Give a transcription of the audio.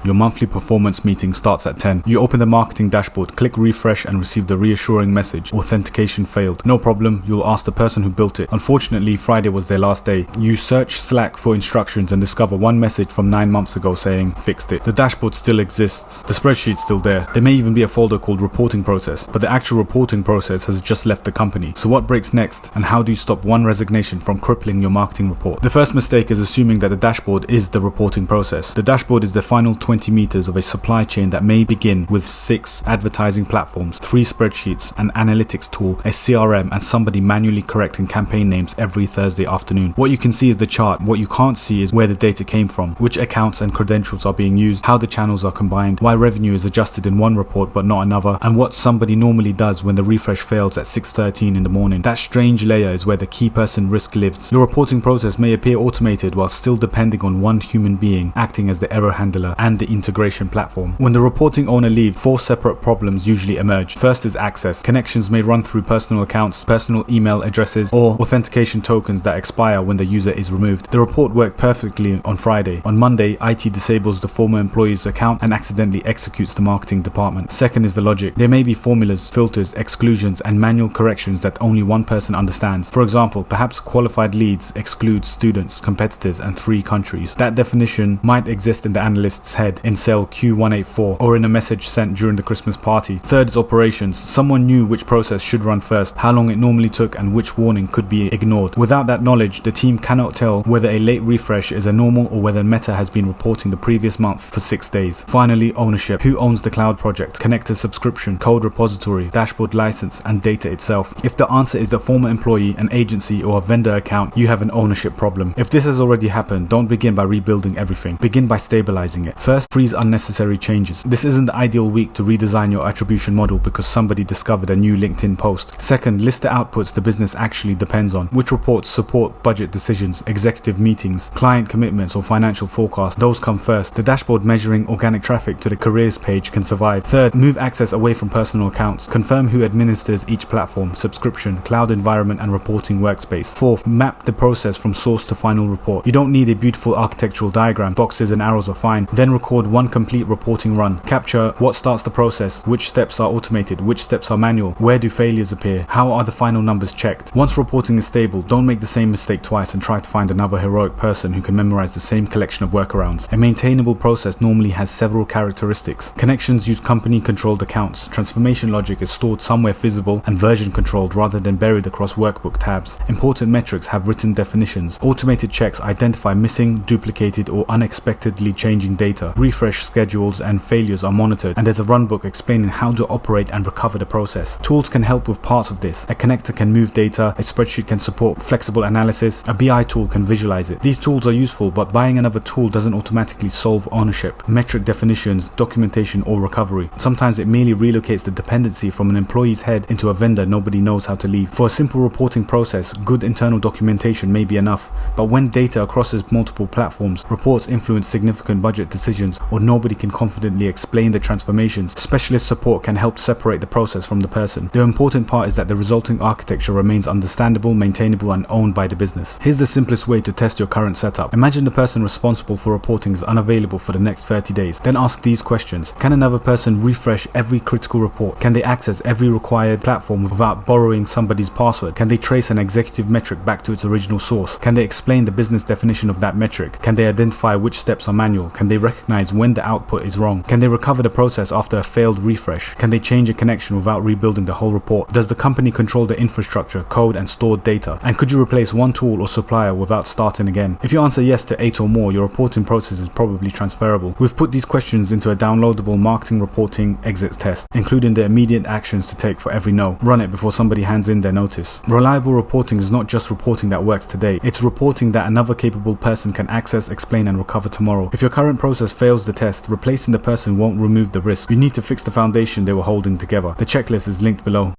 Your monthly performance meeting starts at 10. You open the marketing dashboard, click refresh and receive the reassuring message, authentication failed. No problem, you'll ask the person who built it. Unfortunately, Friday was their last day. You search Slack for instructions and discover one message from 9 months ago saying, fixed it. The dashboard still exists. The spreadsheet's still there. There may even be a folder called reporting process, but the actual reporting process has just left the company. So what breaks next, and how do you stop one resignation from crippling your marketing report? The first mistake is assuming that the dashboard is the reporting process. The dashboard is the final 20 meters of a supply chain that may begin with 6 advertising platforms, 3 spreadsheets, an analytics tool, a CRM, and somebody manually correcting campaign names every Thursday afternoon. What you can see is the chart. What you can't see is where the data came from, which accounts and credentials are being used, how the channels are combined, why revenue is adjusted in one report but not another, and what somebody normally does when the refresh fails at 6:13 in the morning. That strange layer is where the key person risk lives. Your reporting process may appear automated while still depending on one human being acting as the error handler and the integration platform. When the reporting owner leaves, 4 separate problems usually emerge. First is access. Connections may run through personal accounts, personal email addresses, or authentication tokens that expire when the user is removed. The report worked perfectly on Friday. On Monday, IT disables the former employee's account and accidentally executes the marketing department. Second is the logic. There may be formulas, filters, exclusions, and manual corrections that only one person understands. For example, perhaps qualified leads excludes students, competitors, and 3 countries. That definition might exist in the analyst's head in cell Q184 or in a message sent during the Christmas party. Third is operations. Someone knew which process should run first, how long it normally took, and which warning could be ignored. Without that knowledge, the team cannot tell whether a late refresh is a normal or whether Meta has been reporting the previous month for 6 days. Finally, ownership. Who owns the cloud project, connector subscription, code repository, dashboard license, and data itself? If the answer is the former employee, an agency, or a vendor account, you have an ownership problem. If this has already happened, don't begin by rebuilding everything. Begin by stabilizing it. First, freeze unnecessary changes. This isn't the ideal week to redesign your attribution model because somebody discovered a new LinkedIn post. Second, list the outputs the business actually depends on. Which reports support budget decisions, executive meetings, client commitments, or financial forecasts? Those come first. The dashboard measuring organic traffic to the careers page can survive. Third, move access away from personal accounts. Confirm who administers each platform, subscription, cloud environment, and reporting workspace. Fourth, map the process from source to final report. You don't need a beautiful architectural diagram. Boxes and arrows are fine. Then record one complete reporting run. Capture what starts the process, which steps are automated, which steps are manual, where do failures appear, how are the final numbers checked. Once reporting is stable, don't make the same mistake twice and try to find another heroic person who can memorize the same collection of workarounds. A maintainable process normally has several characteristics. Connections use company-controlled accounts. Transformation logic is stored somewhere visible and version-controlled rather than buried across workbook tabs. Important metrics have written definitions. Automated checks identify missing, duplicated, or unexpectedly changing data. Refresh schedules and failures are monitored, and there's a runbook explaining how to operate and recover the process. Tools can help with parts of this. A connector can move data, a spreadsheet can support flexible analysis, a BI tool can visualize it. These tools are useful, but buying another tool doesn't automatically solve ownership, metric definitions, documentation, or recovery. Sometimes it merely relocates the dependency from an employee's head into a vendor nobody knows how to leave. For a simple reporting process, good internal documentation may be enough, but when data crosses multiple platforms, reports influence significant budget decisions, or nobody can confidently explain the transformations, specialist support can help separate the process from the person. The important part is that the resulting architecture remains understandable, maintainable, and owned by the business. Here's the simplest way to test your current setup. Imagine the person responsible for reporting is unavailable for the next 30 days. Then ask these questions. Can another person refresh every critical report? Can they access every required platform without borrowing somebody's password? Can they trace an executive metric back to its original source? Can they explain the business definition of that metric? Can they identify which steps are manual? Can they recognize when the output is wrong? Can they recover the process after a failed refresh? Can they change a connection without rebuilding the whole report? Does the company control the infrastructure, code, and stored data? And could you replace one tool or supplier without starting again? If you answer yes to 8 or more, your reporting process is probably transferable. We've put these questions into a downloadable marketing reporting exits test, including the immediate actions to take for every no. Run it before somebody hands in their notice. Reliable reporting is not just reporting that works today, it's reporting that another capable person can access, explain, and recover tomorrow. If your current process fails the test, replacing the person won't remove the risk. You need to fix the foundation they were holding together. The checklist is linked below.